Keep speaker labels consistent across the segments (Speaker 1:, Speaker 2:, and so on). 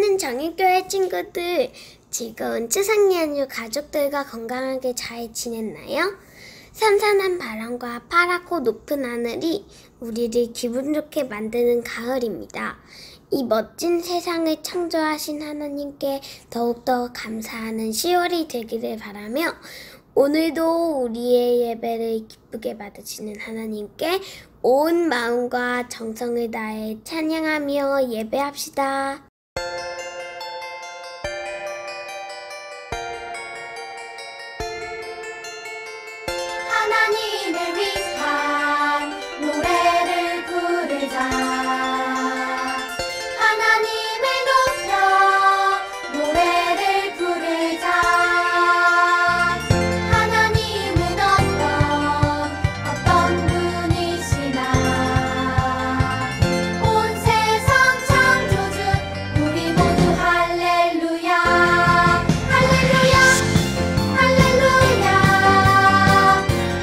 Speaker 1: 사랑하는 정일교회 친구들, 즐거운 추석 연휴 가족들과 건강하게 잘 지냈나요? 선선한 바람과 파랗고 높은 하늘이 우리를 기분 좋게 만드는 가을입니다. 이 멋진 세상을 창조하신 하나님께 더욱더 감사하는 10월이 되기를 바라며 오늘도 우리의 예배를 기쁘게 받으시는 하나님께 온 마음과 정성을 다해 찬양하며 예배합시다.
Speaker 2: 하나님을 위한 노래를 부르자. 하나님을 높여 노래를 부르자. 하나님은 어떤 분이시나. 온 세상 창조주 우리 모두 할렐루야. 할렐루야. 할렐루야.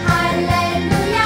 Speaker 2: 할렐루야.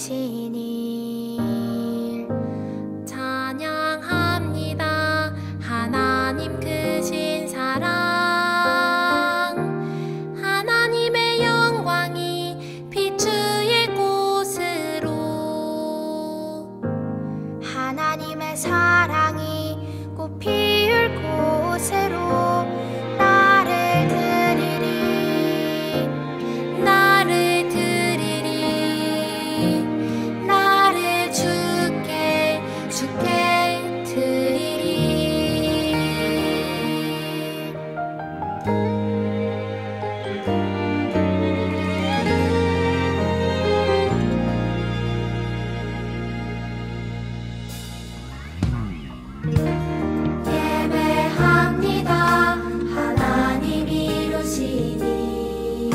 Speaker 2: 이루신 일 찬양합니다. 하나님 크신 사랑 하나님의 영광이 비추일 곳으로 하나님의 사랑이 꽃 피울 곳으로 나를 드리리 나를 드리리 나를 주께 드리리 예배합니다. 하나님 이루신 일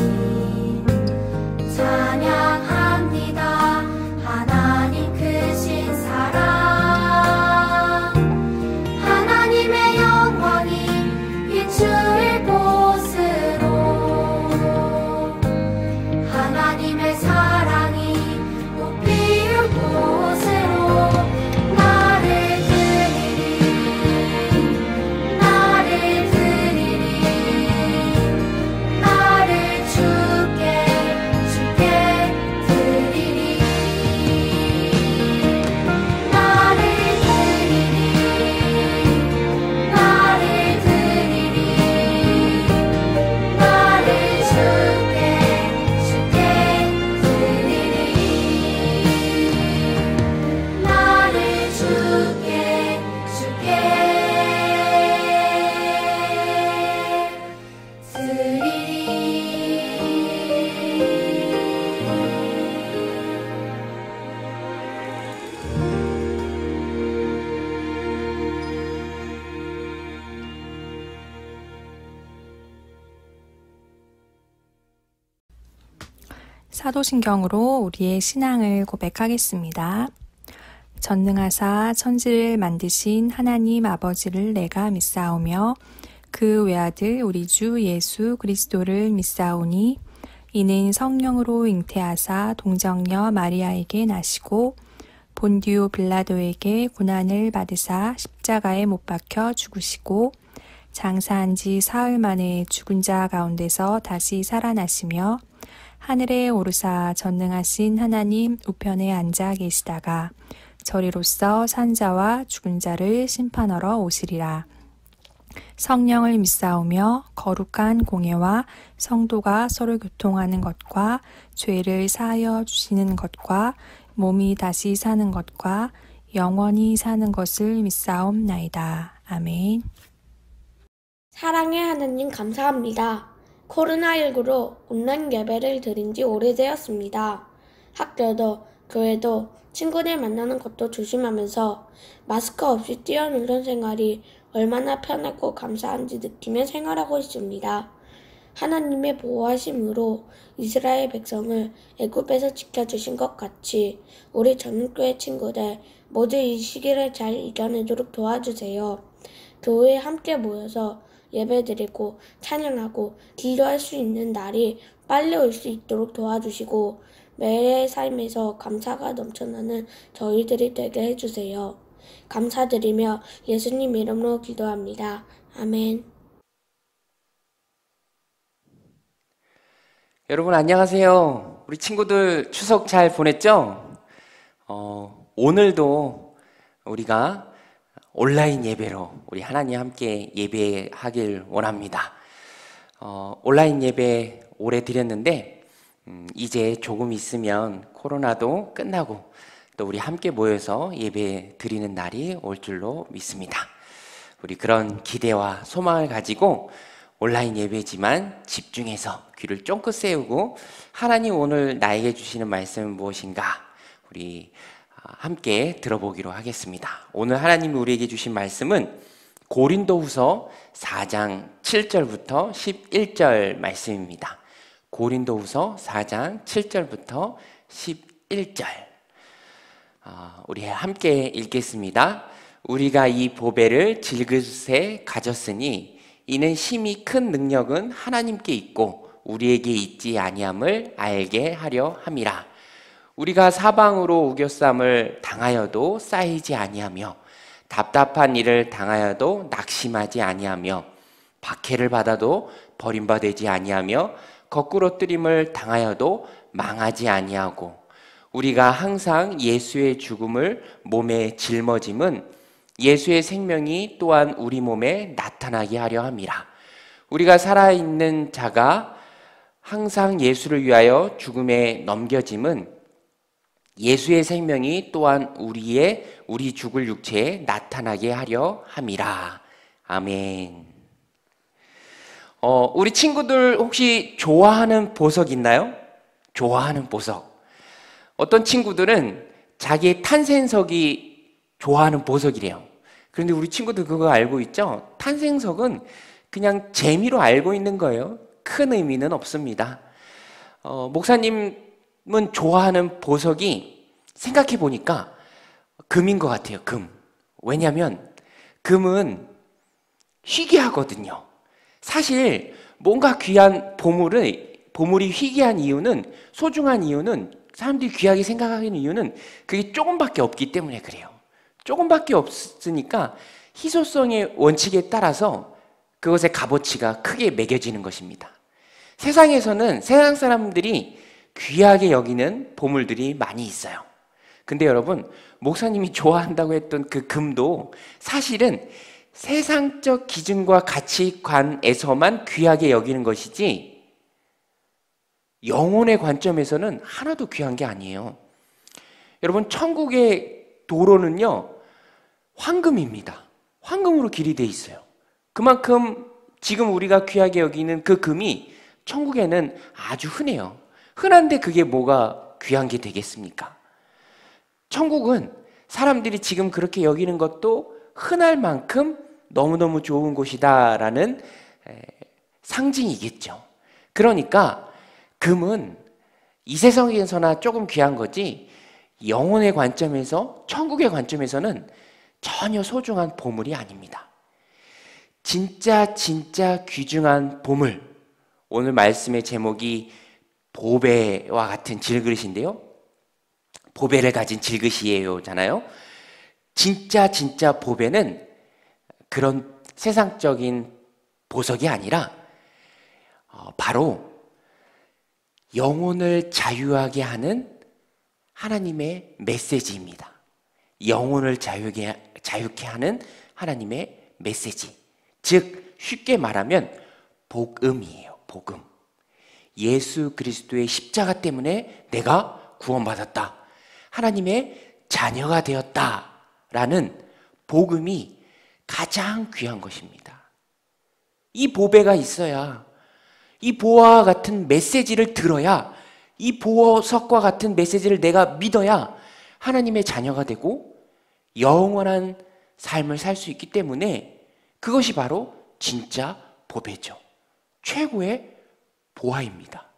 Speaker 2: 찬양합니다. 하나님 크신 사랑 하나님의 영광이 비추일 곳으로 하나님의 사랑이 꽃 피울 곳으로 나를 드리리 나를 드리리 나를 주께 드리리 나를 드리리 나를 드리리 나를 주께 드리리 나를 주께
Speaker 3: 사도신경으로 우리의 신앙을 고백하겠습니다. 전능하사 천지를 만드신 하나님 아버지를 내가 믿사오며 그 외아들 우리 주 예수 그리스도를 믿사오니 이는 성령으로 잉태하사 동정녀 마리아에게 나시고 본디오 빌라도에게 고난을 받으사 십자가에 못 박혀 죽으시고 장사한 지 사흘 만에 죽은 자 가운데서 다시 살아나시며 하늘에 오르사 전능하신 하나님 우편에 앉아 계시다가 저리로서 산자와 죽은 자를 심판하러 오시리라. 성령을 믿사오며 거룩한 공예와 성도가 서로 교통하는 것과 죄를 사하여 주시는 것과 몸이 다시 사는 것과 영원히 사는 것을 믿사옵나이다. 아멘.
Speaker 1: 사랑의 하나님 감사합니다. 코로나19로 온라인 예배를 드린 지 오래되었습니다. 학교도 교회도 친구들 만나는 것도 조심하면서 마스크 없이 뛰어놀던 생활이 얼마나 편하고 감사한지 느끼며 생활하고 있습니다. 하나님의 보호하심으로 이스라엘 백성을 애굽에서 지켜주신 것 같이 우리 전국교회 친구들 모두 이 시기를 잘 이겨내도록 도와주세요. 교회에 함께 모여서 예배드리고 찬양하고 기도할 수 있는 날이 빨리 올 수 있도록 도와주시고 매일의 삶에서 감사가 넘쳐나는 저희들이 되게 해주세요. 감사드리며 예수님 이름으로 기도합니다. 아멘.
Speaker 4: 여러분 안녕하세요. 우리 친구들 추석 잘 보냈죠? 오늘도 우리가 온라인 예배로 우리 하나님 함께 예배하길 원합니다. 온라인 예배 오래 드렸는데 이제 조금 있으면 코로나도 끝나고 또 우리 함께 모여서 예배 드리는 날이 올 줄로 믿습니다. 우리 그런 기대와 소망을 가지고 온라인 예배지만 집중해서 귀를 쫑긋 세우고 하나님 오늘 나에게 주시는 말씀은 무엇인가 우리 함께 들어보기로 하겠습니다. 오늘 하나님이 우리에게 주신 말씀은 고린도후서 4장 7절부터 11절 말씀입니다. 고린도후서 4장 7절부터 11절 우리 함께 읽겠습니다. 우리가 이 보배를 질그릇에 가졌으니 이는 심히 큰 능력은 하나님께 있고 우리에게 있지 아니함을 알게 하려 함이라. 우리가 사방으로 우겨쌈을 당하여도 쌓이지 아니하며 답답한 일을 당하여도 낙심하지 아니하며 박해를 받아도 버림받지 아니하며 거꾸로 뜨림을 당하여도 망하지 아니하고 우리가 항상 예수의 죽음을 몸에 짊어짐은 예수의 생명이 또한 우리 몸에 나타나게 하려 함이라. 우리가 살아있는 자가 항상 예수를 위하여 죽음에 넘겨짐은 예수의 생명이 또한 우리 죽을 육체에 나타나게 하려 함이라. 아멘. 우리 친구들 혹시 좋아하는 보석 있나요? 좋아하는 보석. 어떤 친구들은 자기의 탄생석이 좋아하는 보석이래요. 그런데 우리 친구들 그거 알고 있죠? 탄생석은 그냥 재미로 알고 있는 거예요. 큰 의미는 없습니다. 목사님은 좋아하는 보석이 생각해 보니까 금인 것 같아요. 금. 왜냐하면 금은 희귀하거든요. 사실 뭔가 귀한 보물이 희귀한 이유는, 소중한 이유는, 사람들이 귀하게 생각하는 이유는 그게 조금밖에 없기 때문에 그래요. 조금밖에 없으니까 희소성의 원칙에 따라서 그것의 값어치가 크게 매겨지는 것입니다. 세상에서는 세상 사람들이 귀하게 여기는 보물들이 많이 있어요. 근데 여러분, 목사님이 좋아한다고 했던 그 금도 사실은 세상적 기준과 가치관에서만 귀하게 여기는 것이지 영혼의 관점에서는 하나도 귀한 게 아니에요. 여러분, 천국의 도로는요, 황금입니다. 황금으로 길이 돼 있어요. 그만큼 지금 우리가 귀하게 여기는 그 금이 천국에는 아주 흔해요. 흔한데 그게 뭐가 귀한 게 되겠습니까? 천국은 사람들이 지금 그렇게 여기는 것도 흔할 만큼 너무너무 좋은 곳이다라는 상징이겠죠. 그러니까 금은 이 세상에서나 조금 귀한 거지 영혼의 관점에서, 천국의 관점에서는 전혀 소중한 보물이 아닙니다. 진짜 귀중한 보물. 오늘 말씀의 제목이 보배와 같은 질그릇인데요. 보배를 가진 질그릇이에요잖아요. 진짜 보배는 그런 세상적인 보석이 아니라 바로 영혼을 자유하게 하는 하나님의 메시지입니다. 영혼을 자유케 하는 하나님의 메시지. 즉 쉽게 말하면 복음이에요. 복음. 예수 그리스도의 십자가 때문에 내가 구원받았다. 하나님의 자녀가 되었다라는 복음이 가장 귀한 것입니다. 이 보배가 있어야, 이 보화와 같은 메시지를 들어야, 이 보석과 같은 메시지를 내가 믿어야 하나님의 자녀가 되고 영원한 삶을 살 수 있기 때문에 그것이 바로 진짜 보배죠. 최고의 보화입니다.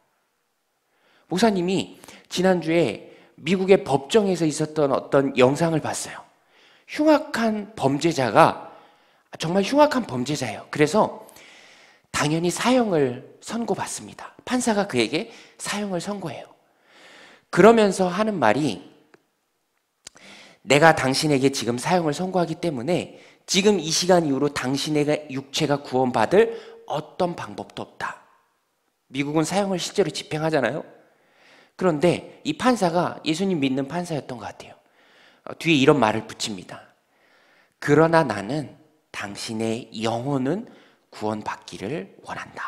Speaker 4: 목사님이 지난주에 미국의 법정에서 있었던 어떤 영상을 봤어요. 흉악한 범죄자가, 정말 흉악한 범죄자예요. 그래서 당연히 사형을 선고받습니다. 판사가 그에게 사형을 선고해요. 그러면서 하는 말이, 내가 당신에게 지금 사형을 선고하기 때문에 지금 이 시간 이후로 당신의 육체가 구원받을 어떤 방법도 없다. 미국은 사형을 실제로 집행하잖아요. 그런데 이 판사가 예수님 믿는 판사였던 것 같아요. 뒤에 이런 말을 붙입니다. 그러나 나는 당신의 영혼은 구원받기를 원한다.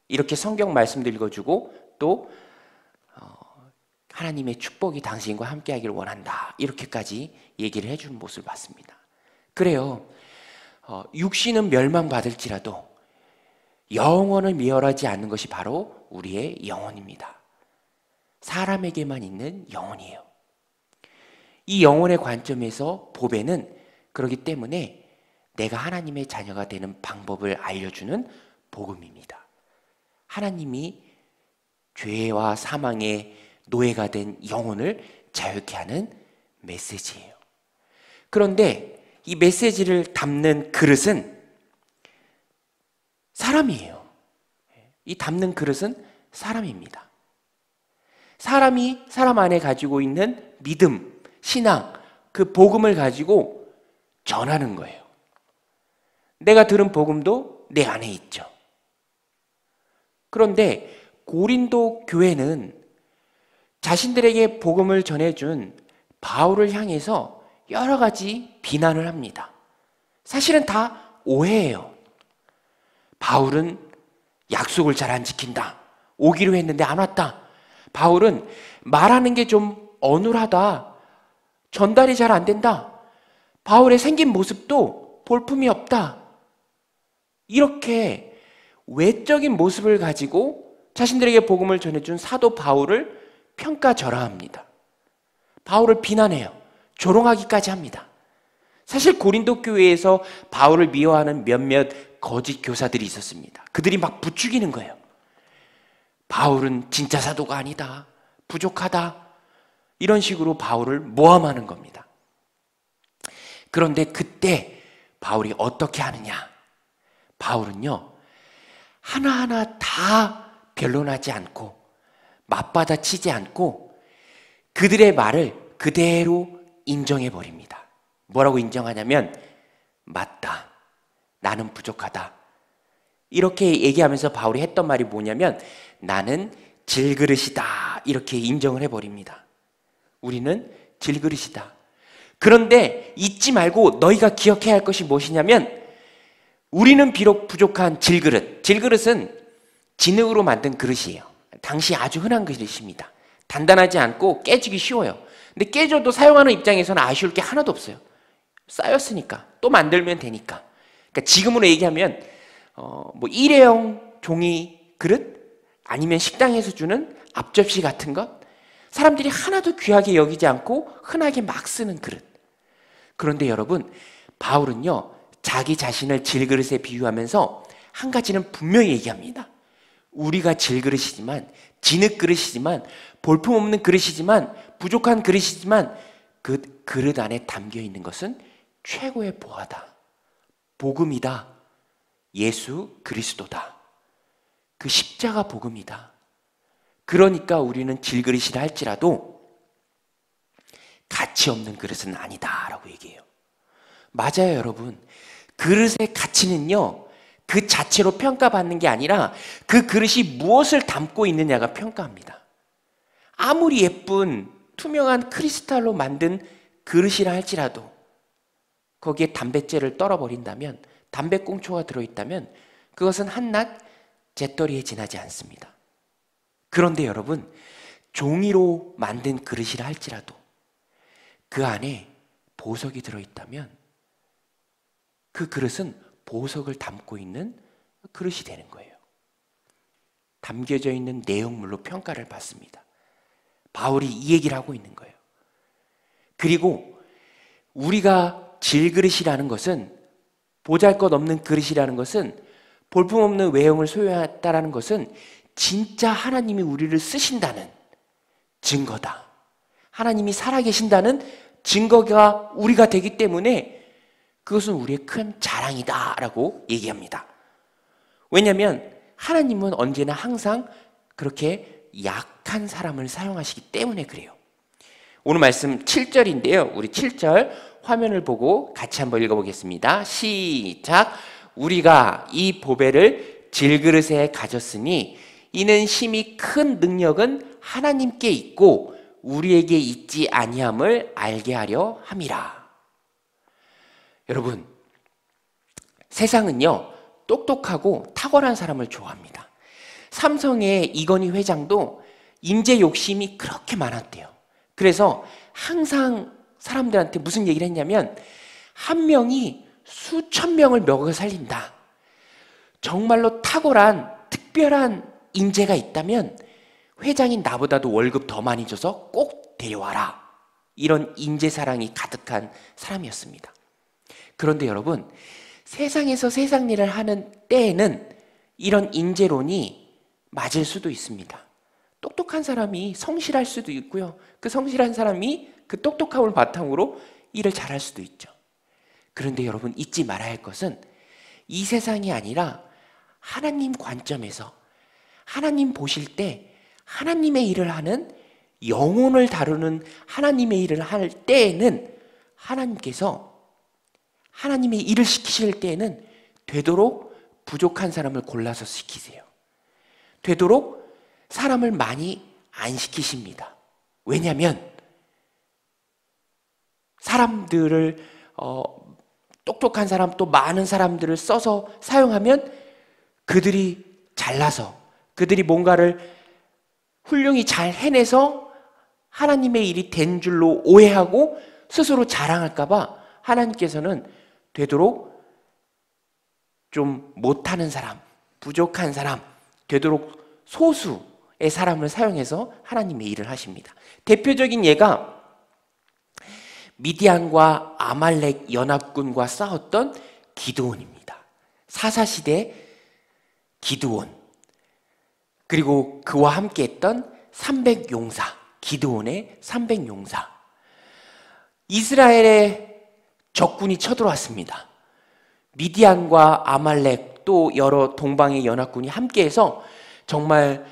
Speaker 4: 이렇게 성경 말씀도 읽어주고 또 하나님의 축복이 당신과 함께하기를 원한다. 이렇게까지 얘기를 해주는 모습을 봤습니다. 그래요. 육신은 멸망받을지라도 영혼을 멸하지 않는 것이 바로 우리의 영혼입니다. 사람에게만 있는 영혼이에요. 이 영혼의 관점에서 보배는 그렇기 때문에 내가 하나님의 자녀가 되는 방법을 알려주는 복음입니다. 하나님이 죄와 사망의 노예가 된 영혼을 자유케 하는 메시지예요. 그런데 이 메시지를 담는 그릇은 사람이에요. 이 담는 그릇은 사람입니다. 사람이 사람 안에 가지고 있는 믿음, 신앙, 그 복음을 가지고 전하는 거예요. 내가 들은 복음도 내 안에 있죠. 그런데 고린도 교회는 자신들에게 복음을 전해준 바울을 향해서 여러 가지 비난을 합니다. 사실은 다 오해예요. 바울은 약속을 잘 안 지킨다. 오기로 했는데 안 왔다. 바울은 말하는 게 좀 어눌하다. 전달이 잘 안 된다. 바울의 생긴 모습도 볼품이 없다. 이렇게 외적인 모습을 가지고 자신들에게 복음을 전해준 사도 바울을 평가절하합니다. 바울을 비난해요. 조롱하기까지 합니다. 사실 고린도 교회에서 바울을 미워하는 몇몇 거짓 교사들이 있었습니다. 그들이 막 부추기는 거예요. 바울은 진짜 사도가 아니다. 부족하다. 이런 식으로 바울을 모함하는 겁니다. 그런데 그때 바울이 어떻게 하느냐? 바울은요, 하나하나 다 변론하지 않고 맞받아치지 않고 그들의 말을 그대로 인정해 버립니다. 뭐라고 인정하냐면, 맞다. 나는 부족하다. 이렇게 얘기하면서 바울이 했던 말이 뭐냐면, 나는 질그릇이다. 이렇게 인정을 해버립니다. 우리는 질그릇이다. 그런데 잊지 말고 너희가 기억해야 할 것이 무엇이냐면, 우리는 비록 부족한 질그릇. 질그릇은 진흙으로 만든 그릇이에요. 당시 아주 흔한 그릇입니다. 단단하지 않고 깨지기 쉬워요. 근데 깨져도 사용하는 입장에서는 아쉬울 게 하나도 없어요. 쌓였으니까. 또 만들면 되니까. 그러니까 지금으로 얘기하면 뭐 일회용 종이 그릇? 아니면 식당에서 주는 앞접시 같은 것? 사람들이 하나도 귀하게 여기지 않고 흔하게 막 쓰는 그릇. 그런데 여러분, 바울은요, 자기 자신을 질그릇에 비유하면서 한 가지는 분명히 얘기합니다. 우리가 질그릇이지만, 진흙 그릇이지만, 볼품없는 그릇이지만, 부족한 그릇이지만, 그 그릇 안에 담겨 있는 것은 최고의 보화다. 복음이다. 예수 그리스도다. 그 십자가 복음이다. 그러니까 우리는 질그릇이라 할지라도 가치 없는 그릇은 아니다 라고 얘기해요. 맞아요, 여러분. 그릇의 가치는요, 그 자체로 평가받는 게 아니라 그 그릇이 무엇을 담고 있느냐가 평가합니다. 아무리 예쁜 투명한 크리스탈로 만든 그릇이라 할지라도 거기에 담뱃재를 떨어버린다면, 담배꽁초가 들어있다면 그것은 한낱 재떨이에 지나지 않습니다. 그런데 여러분, 종이로 만든 그릇이라 할지라도 그 안에 보석이 들어있다면 그 그릇은 보석을 담고 있는 그릇이 되는 거예요. 담겨져 있는 내용물로 평가를 받습니다. 바울이 이 얘기를 하고 있는 거예요. 그리고 우리가 질그릇이라는 것은, 보잘것없는 그릇이라는 것은, 볼품없는 외형을 소유했다라는 것은 진짜 하나님이 우리를 쓰신다는 증거다. 하나님이 살아계신다는 증거가 우리가 되기 때문에 그것은 우리의 큰 자랑이다 라고 얘기합니다. 왜냐하면 하나님은 언제나 항상 그렇게 약한 사람을 사용하시기 때문에 그래요. 오늘 말씀 7절인데요. 우리 7절 화면을 보고 같이 한번 읽어보겠습니다. 시작. 우리가 이 보배를 질그릇에 가졌으니 이는 심히 큰 능력은 하나님께 있고 우리에게 있지 아니함을 알게 하려 함이라. 여러분, 세상은요, 똑똑하고 탁월한 사람을 좋아합니다. 삼성의 이건희 회장도 인재 욕심이 그렇게 많았대요. 그래서 항상 사람들한테 무슨 얘기를 했냐면, 한 명이 수천 명을 먹여 살린다. 정말로 탁월한 특별한 인재가 있다면 회장인 나보다도 월급 더 많이 줘서 꼭 데려와라. 이런 인재 사랑이 가득한 사람이었습니다. 그런데 여러분, 세상에서 세상 일을 하는 때에는 이런 인재론이 맞을 수도 있습니다. 똑똑한 사람이 성실할 수도 있고요. 그 성실한 사람이 그 똑똑함을 바탕으로 일을 잘할 수도 있죠. 그런데 여러분, 잊지 말아야 할 것은 이 세상이 아니라 하나님 관점에서 하나님 보실 때 하나님의 일을 하는 영혼을 다루는 하나님의 일을 할 때에는 하나님께서 하나님의 일을 시키실 때에는 되도록 부족한 사람을 골라서 시키세요. 되도록 사람을 많이 안 시키십니다. 왜냐하면 사람들을 똑똑한 사람 또 많은 사람들을 써서 사용하면 그들이 잘나서 그들이 뭔가를 훌륭히 잘 해내서 하나님의 일이 된 줄로 오해하고 스스로 자랑할까 봐 하나님께서는 되도록 좀 못하는 사람, 부족한 사람, 되도록 소수의 사람을 사용해서 하나님의 일을 하십니다. 대표적인 예가 미디안과 아말렉 연합군과 싸웠던 기드온입니다. 사사시대 기드온, 그리고 그와 함께했던 300용사, 기드온의 300용사. 이스라엘의 적군이 쳐들어왔습니다. 미디안과 아말렉 또 여러 동방의 연합군이 함께해서 정말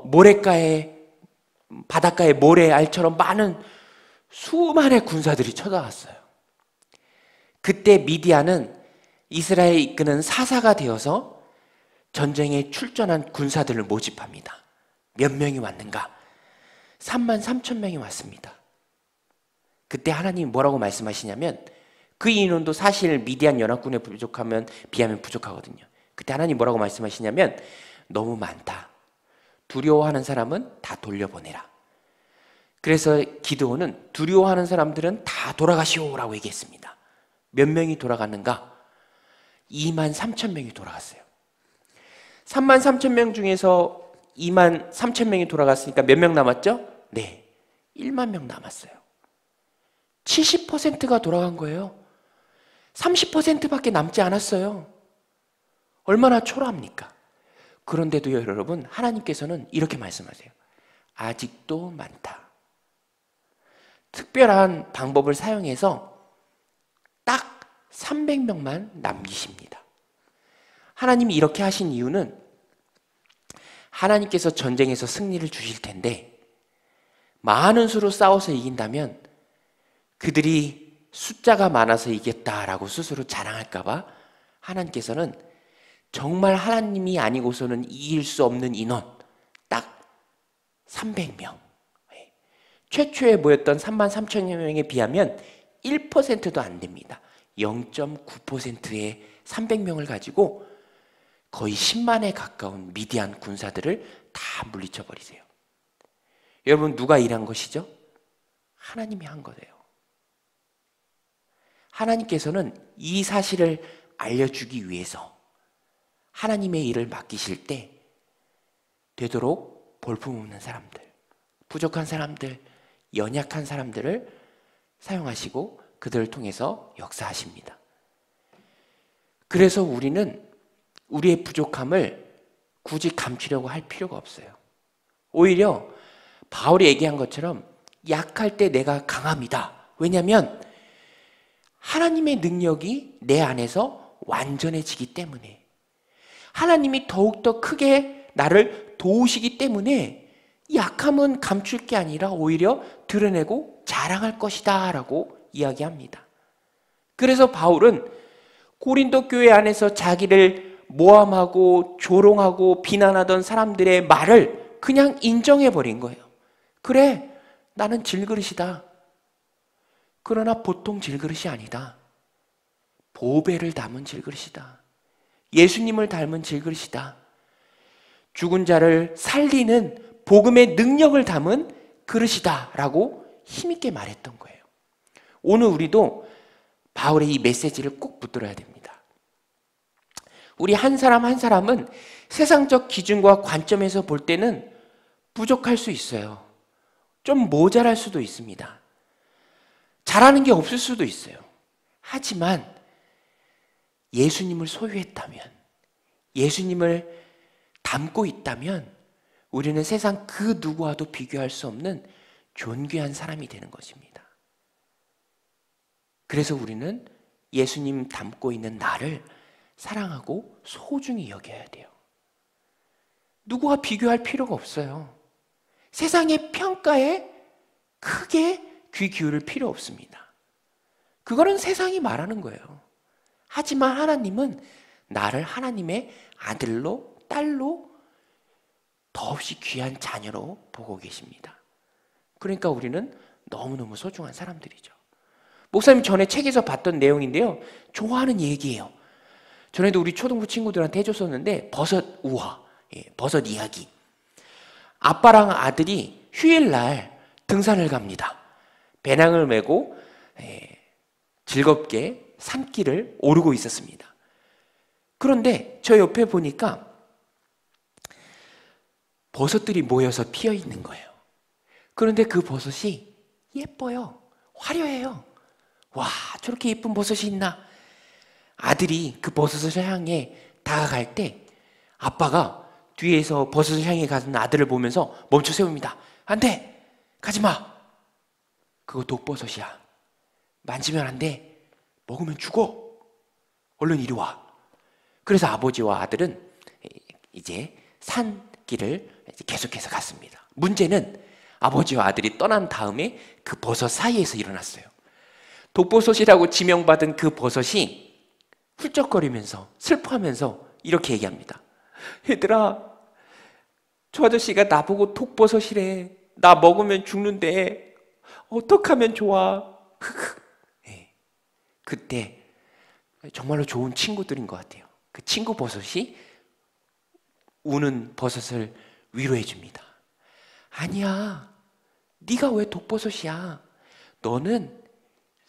Speaker 4: 모래가에 바닷가의 모래알처럼 많은 수많은 군사들이 쳐들어왔어요. 그때 미디안은 이스라엘을 이끄는 사사가 되어서 전쟁에 출전한 군사들을 모집합니다. 몇 명이 왔는가? 33,000명이 왔습니다. 그때 하나님이 뭐라고 말씀하시냐면 그 인원도 사실 미디안 연합군에 비하면 부족하거든요. 그때 하나님 뭐라고 말씀하시냐면 너무 많다. 두려워하는 사람은 다 돌려보내라. 그래서 기드온은 두려워하는 사람들은 다 돌아가시오라고 얘기했습니다. 몇 명이 돌아갔는가? 23,000명이 돌아갔어요. 33,000명 중에서 23,000명이 돌아갔으니까 몇 명 남았죠? 네, 1만 명 남았어요. 70%가 돌아간 거예요. 30%밖에 남지 않았어요. 얼마나 초라합니까? 그런데도 여러분, 하나님께서는 이렇게 말씀하세요. 아직도 많다. 특별한 방법을 사용해서 딱 300명만 남기십니다. 하나님이 이렇게 하신 이유는 하나님께서 전쟁에서 승리를 주실 텐데 많은 수로 싸워서 이긴다면 그들이 숫자가 많아서 이겼다라고 스스로 자랑할까 봐 하나님께서는 정말 하나님이 아니고서는 이길 수 없는 인원 딱 300명, 최초에 모였던 33,000명에 비하면 1%도 안 됩니다. 0.9%의 300명을 가지고 거의 10만에 가까운 미디안 군사들을 다 물리쳐 버리세요. 여러분, 누가 일한 것이죠? 하나님이 한 거예요. 하나님께서는 이 사실을 알려주기 위해서 하나님의 일을 맡기실 때 되도록 볼품없는 사람들, 부족한 사람들, 연약한 사람들을 사용하시고 그들을 통해서 역사하십니다. 그래서 우리는 우리의 부족함을 굳이 감추려고 할 필요가 없어요. 오히려 바울이 얘기한 것처럼 약할 때 내가 강합니다. 왜냐하면 하나님의 능력이 내 안에서 완전해지기 때문에, 하나님이 더욱더 크게 나를 도우시기 때문에 약함은 감출 게 아니라 오히려 드러내고 자랑할 것이다 라고 이야기합니다. 그래서 바울은 고린도 교회 안에서 자기를 모함하고 조롱하고 비난하던 사람들의 말을 그냥 인정해버린 거예요. 그래, 나는 질그릇이다. 그러나 보통 질그릇이 아니다. 보배를 담은 질그릇이다. 예수님을 닮은 질그릇이다. 죽은 자를 살리는 복음의 능력을 담은 그릇이다 라고 힘있게 말했던 거예요. 오늘 우리도 바울의 이 메시지를 꼭 붙들어야 됩니다. 우리 한 사람 한 사람은 세상적 기준과 관점에서 볼 때는 부족할 수 있어요. 좀 모자랄 수도 있습니다. 잘하는 게 없을 수도 있어요. 하지만 예수님을 소유했다면, 예수님을 닮고 있다면 우리는 세상 그 누구와도 비교할 수 없는 존귀한 사람이 되는 것입니다. 그래서 우리는 예수님 닮고 있는 나를 사랑하고 소중히 여겨야 돼요. 누구와 비교할 필요가 없어요. 세상의 평가에 크게 귀 기울일 필요 없습니다. 그거는 세상이 말하는 거예요. 하지만 하나님은 나를 하나님의 아들로, 딸로, 더없이 귀한 자녀로 보고 계십니다. 그러니까 우리는 너무너무 소중한 사람들이죠. 목사님 전에 책에서 봤던 내용인데요, 좋아하는 얘기예요. 전에도 우리 초등부 친구들한테 해줬었는데, 버섯 우화, 버섯 이야기. 아빠랑 아들이 휴일날 등산을 갑니다. 배낭을 메고 즐겁게 산길을 오르고 있었습니다. 그런데 저 옆에 보니까 버섯들이 모여서 피어 있는 거예요. 그런데 그 버섯이 예뻐요. 화려해요. 와, 저렇게 예쁜 버섯이 있나? 아들이 그 버섯을 향해 다가갈 때 아빠가 뒤에서 버섯을 향해 가는 아들을 보면서 멈춰 세웁니다. 안 돼! 가지마! 그거 독버섯이야. 만지면 안 돼. 먹으면 죽어. 얼른 이리 와. 그래서 아버지와 아들은 이제 산길을 계속해서 갔습니다. 문제는 아버지와 아들이 떠난 다음에 그 버섯 사이에서 일어났어요. 독버섯이라고 지명받은 그 버섯이 훌쩍거리면서 슬퍼하면서 이렇게 얘기합니다. 얘들아, 저 아저씨가 나보고 독버섯이래. 나 먹으면 죽는데 어떡하면 좋아. 그때 정말로 좋은 친구들인 것 같아요. 그 친구 버섯이 우는 버섯을 위로해 줍니다. 아니야, 네가 왜 독버섯이야? 너는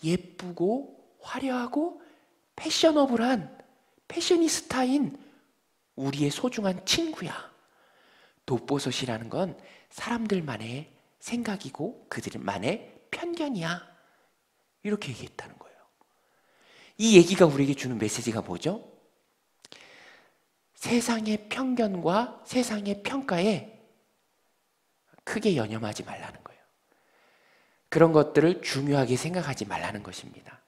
Speaker 4: 예쁘고 화려하고 패셔너블한 패셔니스타인 우리의 소중한 친구야. 독버섯이라는 건 사람들만의 생각이고 그들만의 편견이야. 이렇게 얘기했다는 거예요. 이 얘기가 우리에게 주는 메시지가 뭐죠? 세상의 편견과 세상의 평가에 크게 연연하지 말라는 거예요. 그런 것들을 중요하게 생각하지 말라는 것입니다.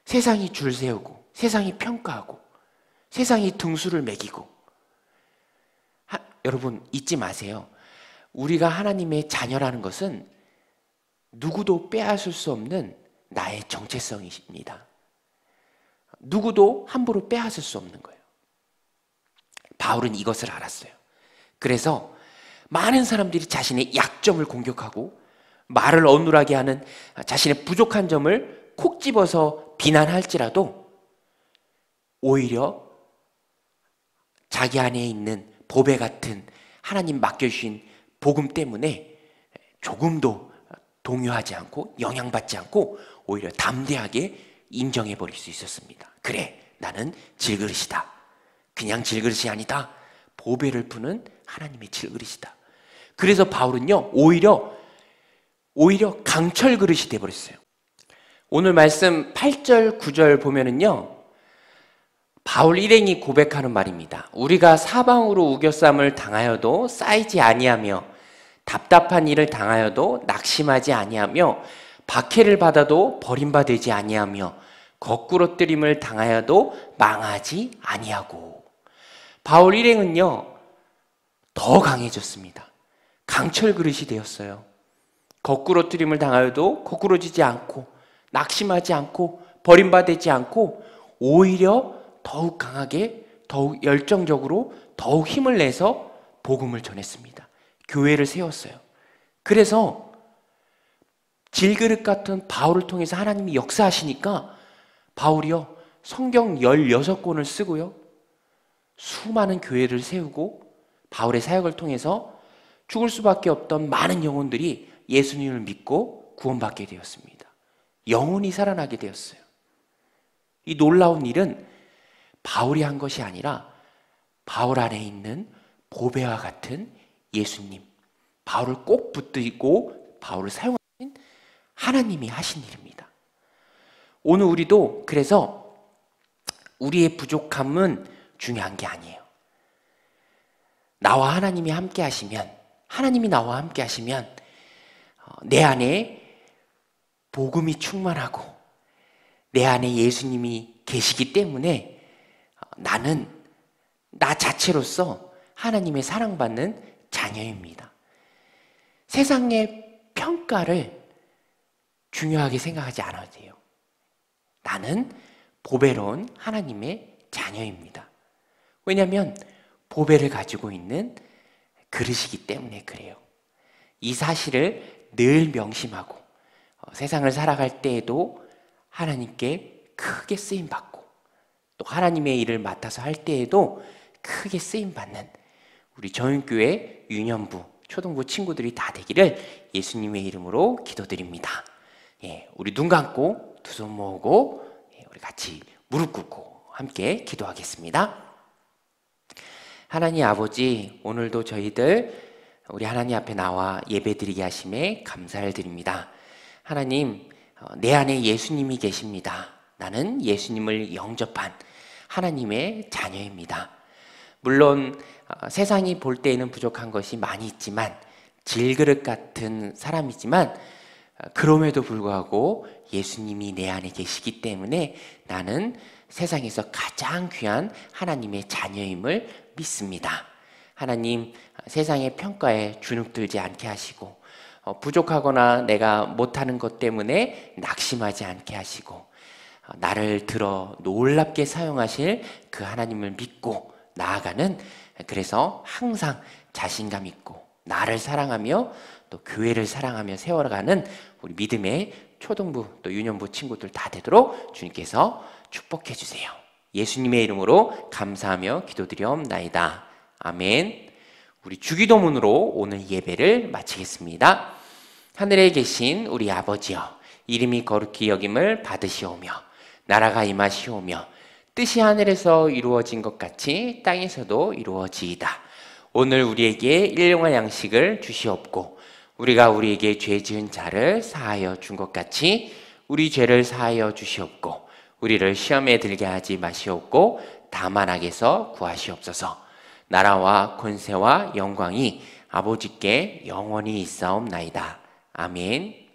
Speaker 4: 세상이 줄 세우고 세상이 평가하고 세상이 등수를 매기고, 여러분 잊지 마세요. 우리가 하나님의 자녀라는 것은 누구도 빼앗을 수 없는 나의 정체성이십니다. 누구도 함부로 빼앗을 수 없는 거예요. 바울은 이것을 알았어요. 그래서 많은 사람들이 자신의 약점을 공격하고 말을 어눌하게 하는 자신의 부족한 점을 콕 집어서 비난할지라도 오히려 자기 안에 있는 보배 같은 하나님 맡겨주신 복음 때문에 조금도 동요하지 않고 영향받지 않고 오히려 담대하게 인정해버릴 수 있었습니다. 그래, 나는 질그릇이다. 그냥 질그릇이 아니다. 보배를 푸는 하나님의 질그릇이다. 그래서 바울은요, 오히려 강철 그릇이 되어버렸어요. 오늘 말씀 8절, 9절 보면은요, 바울 일행이 고백하는 말입니다. 우리가 사방으로 우겨쌈을 당하여도 쌓이지 아니하며 답답한 일을 당하여도 낙심하지 아니하며 박해를 받아도 버림받지 아니하며 거꾸로뜨림을 당하여도 망하지 아니하고. 바울 일행은요, 더 강해졌습니다. 강철 그릇이 되었어요. 거꾸로뜨림을 당하여도 거꾸로지지 않고 낙심하지 않고 버림받지 않고 오히려 더욱 강하게, 더욱 열정적으로, 더욱 힘을 내서 복음을 전했습니다. 교회를 세웠어요. 그래서 질그릇 같은 바울을 통해서 하나님이 역사하시니까 바울이요, 성경 16권을 쓰고요, 수많은 교회를 세우고 바울의 사역을 통해서 죽을 수밖에 없던 많은 영혼들이 예수님을 믿고 구원받게 되었습니다. 영혼이 살아나게 되었어요. 이 놀라운 일은 바울이 한 것이 아니라 바울 안에 있는 보배와 같은 예수님, 바울을 꼭 붙들고 바울을 사용하신 하나님이 하신 일입니다. 오늘 우리도 그래서 우리의 부족함은 중요한 게 아니에요. 나와 하나님이 함께 하시면, 하나님이 나와 함께 하시면 내 안에 복음이 충만하고 내 안에 예수님이 계시기 때문에 나는 나 자체로서 하나님의 사랑받는 자녀입니다. 세상의 평가를 중요하게 생각하지 않아도 돼요. 나는 보배로운 하나님의 자녀입니다. 왜냐하면 보배를 가지고 있는 그릇이기 때문에 그래요. 이 사실을 늘 명심하고 세상을 살아갈 때에도 하나님께 크게 쓰임받고 또 하나님의 일을 맡아서 할 때에도 크게 쓰임받는 우리 정윤교회 유년부, 초등부 친구들이 다 되기를 예수님의 이름으로 기도드립니다. 우리 눈 감고 두 손 모으고 우리 같이 무릎 꿇고 함께 기도하겠습니다. 하나님 아버지, 오늘도 저희들 우리 하나님 앞에 나와 예배드리게 하심에 감사를 드립니다. 하나님, 내 안에 예수님이 계십니다. 나는 예수님을 영접한 하나님의 자녀입니다. 물론 세상이 볼 때에는 부족한 것이 많이 있지만, 질그릇 같은 사람이지만 그럼에도 불구하고 예수님이 내 안에 계시기 때문에 나는 세상에서 가장 귀한 하나님의 자녀임을 믿습니다. 하나님, 세상의 평가에 주눅들지 않게 하시고 부족하거나 내가 못하는 것 때문에 낙심하지 않게 하시고 나를 들어 놀랍게 사용하실 그 하나님을 믿고 나아가는, 그래서 항상 자신감 있고 나를 사랑하며 또 교회를 사랑하며 세워가는 우리 믿음의 초등부 또 유년부 친구들 다 되도록 주님께서 축복해 주세요. 예수님의 이름으로 감사하며 기도드리옵나이다. 아멘. 우리 주기도문으로 오늘 예배를 마치겠습니다. 하늘에 계신 우리 아버지여, 이름이 거룩히 여김을 받으시오며 나라가 임하시오며 뜻이 하늘에서 이루어진 것 같이 땅에서도 이루어지이다. 오늘 우리에게 일용할 양식을 주시옵고 우리가 우리에게 죄 지은 자를 사하여 준 것 같이 우리 죄를 사하여 주시옵고 우리를 시험에 들게 하지 마시옵고 다만 악에서 구하시옵소서. 나라와 권세와 영광이 아버지께 영원히 있사옵나이다. 아멘.